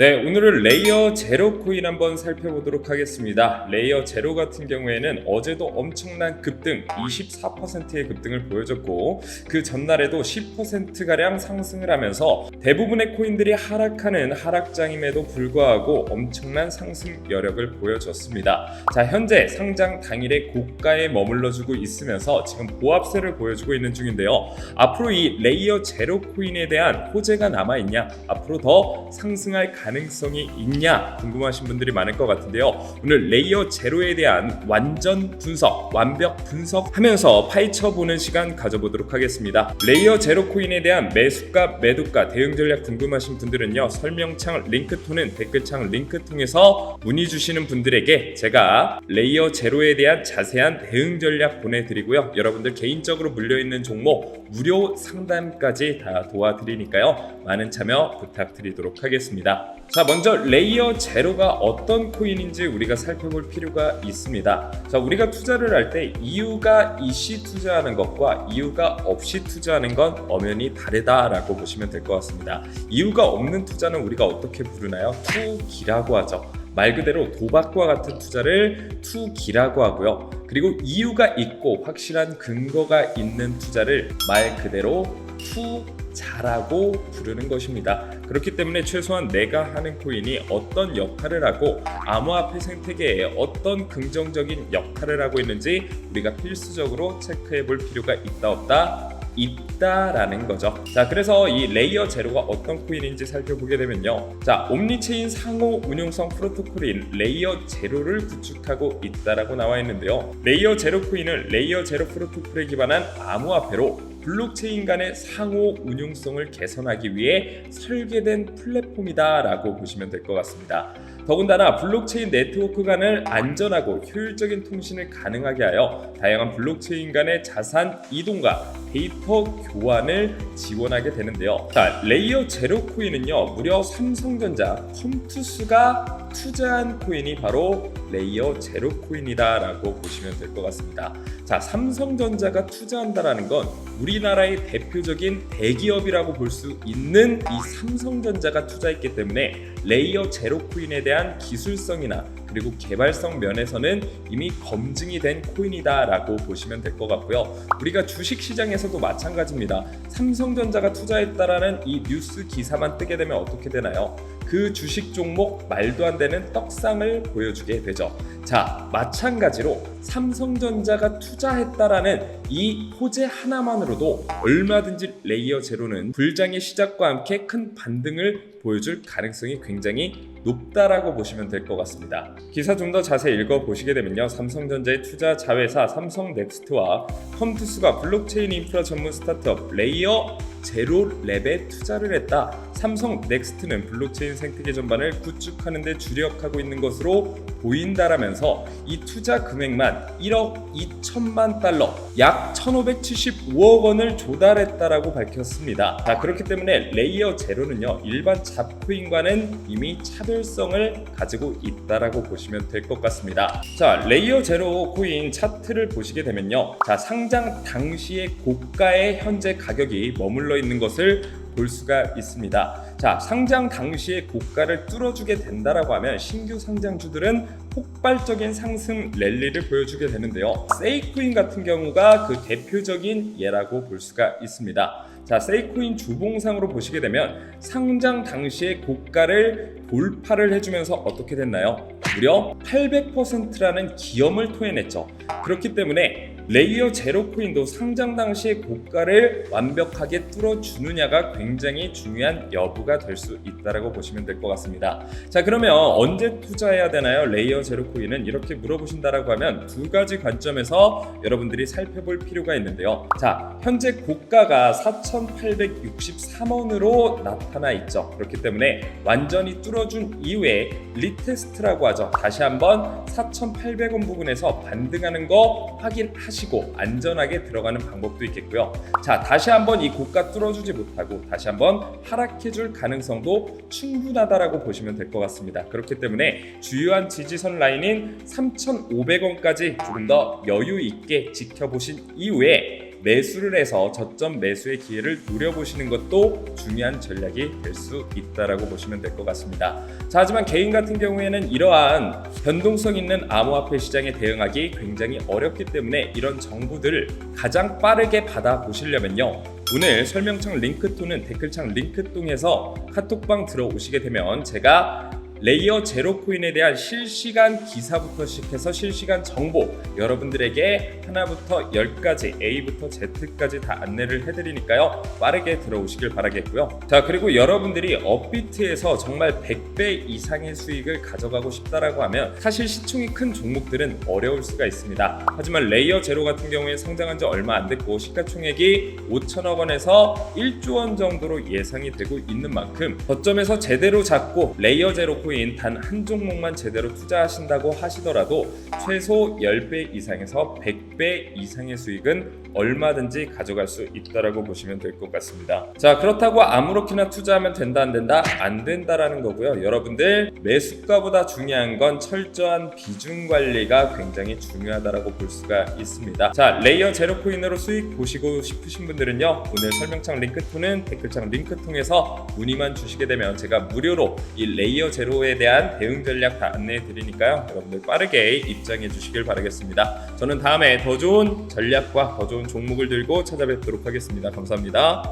네, 오늘은 레이어 제로 코인 한번 살펴보도록 하겠습니다. 레이어 제로 같은 경우에는 어제도 엄청난 급등, 24%의 급등을 보여줬고 그 전날에도 10%가량 상승을 하면서 대부분의 코인들이 하락하는 하락장임에도 불구하고 엄청난 상승 여력을 보여줬습니다. 자, 현재 상장 당일의 고가에 머물러주고 있으면서 지금 보합세를 보여주고 있는 중인데요. 앞으로 이 레이어 제로 코인에 대한 호재가 남아있냐? 앞으로 더 상승할 가능성이 있냐 궁금하신 분들이 많을 것 같은데요. 오늘 레이어 제로에 대한 완전 분석, 완벽 분석하면서 파헤쳐보는 시간 가져보도록 하겠습니다. 레이어 제로 코인에 대한 매수가, 매도가, 대응 전략 궁금하신 분들은요. 설명창 링크 또는 댓글창 링크 통해서 문의 주시는 분들에게 제가 레이어 제로에 대한 자세한 대응 전략 보내드리고요. 여러분들 개인적으로 물려있는 종목 무료 상담까지 다 도와드리니까요. 많은 참여 부탁드리도록 하겠습니다. 자, 먼저 레이어 제로가 어떤 코인인지 우리가 살펴볼 필요가 있습니다. 자, 우리가 투자를 할 때 이유가 있이 투자하는 것과 이유가 없이 투자하는 건 엄연히 다르다라고 보시면 될 것 같습니다. 이유가 없는 투자는 우리가 어떻게 부르나요? 투기라고 하죠. 말 그대로 도박과 같은 투자를 투기라고 하고요. 그리고 이유가 있고 확실한 근거가 있는 투자를 말 그대로 투자라고 부르는 것입니다. 그렇기 때문에 최소한 내가 하는 코인이 어떤 역할을 하고 암호화폐 생태계에 어떤 긍정적인 역할을 하고 있는지 우리가 필수적으로 체크해 볼 필요가 있다 없다? 있다라는 거죠. 자, 그래서 이 레이어 제로가 어떤 코인인지 살펴보게 되면요. 자, 옴니체인 상호 운용성 프로토콜인 레이어 제로를 구축하고 있다라고 나와 있는데요. 레이어 제로 코인은 레이어 제로 프로토콜에 기반한 암호화폐로 블록체인 간의 상호 운용성을 개선하기 위해 설계된 플랫폼이다라고 보시면 될 것 같습니다. 더군다나 블록체인 네트워크 간을 안전하고 효율적인 통신을 가능하게 하여 다양한 블록체인 간의 자산 이동과 데이터 교환을 지원하게 되는데요. 자, 레이어 제로 코인은요, 무려 삼성전자, 컴투스가 투자한 코인이 바로 레이어 제로 코인이다라고 보시면 될 것 같습니다. 자, 삼성전자가 투자한다라는 건 우리나라의 대표적인 대기업이라고 볼 수 있는 이 삼성전자가 투자했기 때문에 레이어 제로 코인에 대한 기술성이나 그리고 개발성 면에서는 이미 검증이 된 코인이다라고 보시면 될 것 같고요. 우리가 주식시장에서도 마찬가지입니다. 삼성전자가 투자했다라는 이 뉴스 기사만 뜨게 되면 어떻게 되나요? 그 주식 종목 말도 안 되는 떡상을 보여주게 되죠. 자, 마찬가지로 삼성전자가 투자했다라는 이 호재 하나만으로도 얼마든지 레이어 제로는 불장의 시작과 함께 큰 반등을 보여줄 가능성이 굉장히 높다라고 보시면 될 것 같습니다. 기사 좀 더 자세히 읽어보시게 되면요. 삼성전자의 투자 자회사 삼성넥스트와 컴투스가 블록체인 인프라 전문 스타트업 레이어 제로랩에 투자를 했다. 삼성넥스트는 블록체인 생태계 전반을 구축하는 데 주력하고 있는 것으로 보인다라면서 이 투자 금액만 1억 2천만 달러, 약 1,575억 원을 조달했다라고 밝혔습니다. 자, 그렇기 때문에 레이어 제로는요, 일반 잡코인과는 이미 차별성을 가지고 있다라고 보시면 될 것 같습니다. 자, 레이어 제로 코인 차트를 보시게 되면요. 자, 상장 당시의 고가의 현재 가격이 머물러 있는 것을 볼 수가 있습니다. 자, 상장 당시의 고가를 뚫어주게 된다라고 하면 신규 상장주들은 폭발적인 상승 랠리를 보여주게 되는데요. 세이코인 같은 경우가 그 대표적인 예라고 볼 수가 있습니다. 자, 세이코인 주봉상으로 보시게 되면 상장 당시의 고가를 돌파를 해주면서 어떻게 됐나요? 무려 800%라는 기염을 토해냈죠. 그렇기 때문에 레이어 제로 코인도 상장 당시의 고가를 완벽하게 뚫어주느냐가 굉장히 중요한 여부가 될 수 있다고 보시면 될 것 같습니다. 자, 그러면 언제 투자해야 되나요? 레이어 제로 코인은 이렇게 물어보신다라고 하면 두 가지 관점에서 여러분들이 살펴볼 필요가 있는데요. 자, 현재 고가가 4,863원으로 나타나 있죠. 그렇기 때문에 완전히 뚫어준 이후에 리테스트라고 하죠. 다시 한번 4,800원 부분에서 반등하는 거 확인하시고 안전하게 들어가는 방법도 있겠고요. 자, 다시 한번 이 고가 뚫어주지 못하고 다시 한번 하락해줄 가능성도 충분하다라고 보시면 될 것 같습니다. 그렇기 때문에 주요한 지지선 라인인 3,500원까지 조금 더 여유 있게 지켜보신 이후에 매수를 해서 저점 매수의 기회를 노려보시는 것도 중요한 전략이 될 수 있다라고 보시면 될 것 같습니다. 자, 하지만 개인 같은 경우에는 이러한 변동성 있는 암호화폐 시장에 대응하기 굉장히 어렵기 때문에 이런 정보들을 가장 빠르게 받아보시려면요, 오늘 설명창 링크 또는 댓글창 링크 통해서 카톡방 들어오시게 되면 제가 레이어 제로 코인에 대한 실시간 기사부터 시작해서 실시간 정보 여러분들에게 하나부터 10까지 A부터 Z까지 다 안내를 해드리니까요, 빠르게 들어오시길 바라겠고요. 자, 그리고 여러분들이 업비트에서 정말 100배 이상의 수익을 가져가고 싶다라고 하면 사실 시총이 큰 종목들은 어려울 수가 있습니다. 하지만 레이어 제로 같은 경우에 성장한 지 얼마 안 됐고 시가총액이 5천억 원에서 1조 원 정도로 예상이 되고 있는 만큼 저점에서 제대로 잡고 레이어 제로 코인 단 한 종목만 제대로 투자하신다고 하시더라도 최소 10배 이상에서 100배 이상의 수익은 얼마든지 가져갈 수 있다라고 보시면 될 것 같습니다. 자, 그렇다고 아무렇게나 투자하면 된다 안 된다? 안 된다라는 거고요. 여러분들 매수가보다 중요한 건 철저한 비중 관리가 굉장히 중요하다라고 볼 수가 있습니다. 자, 레이어 제로 코인으로 수익 보시고 싶으신 분들은요, 오늘 설명창 링크 또는 댓글창 링크 통해서 문의만 주시게 되면 제가 무료로 이 레이어 제로에 대한 대응 전략 다 안내해 드리니까요, 여러분들 빠르게 입장해 주시길 바라겠습니다. 저는 다음에 더 좋은 전략과 더 좋은 종목을 들고 찾아뵙도록 하겠습니다. 감사합니다.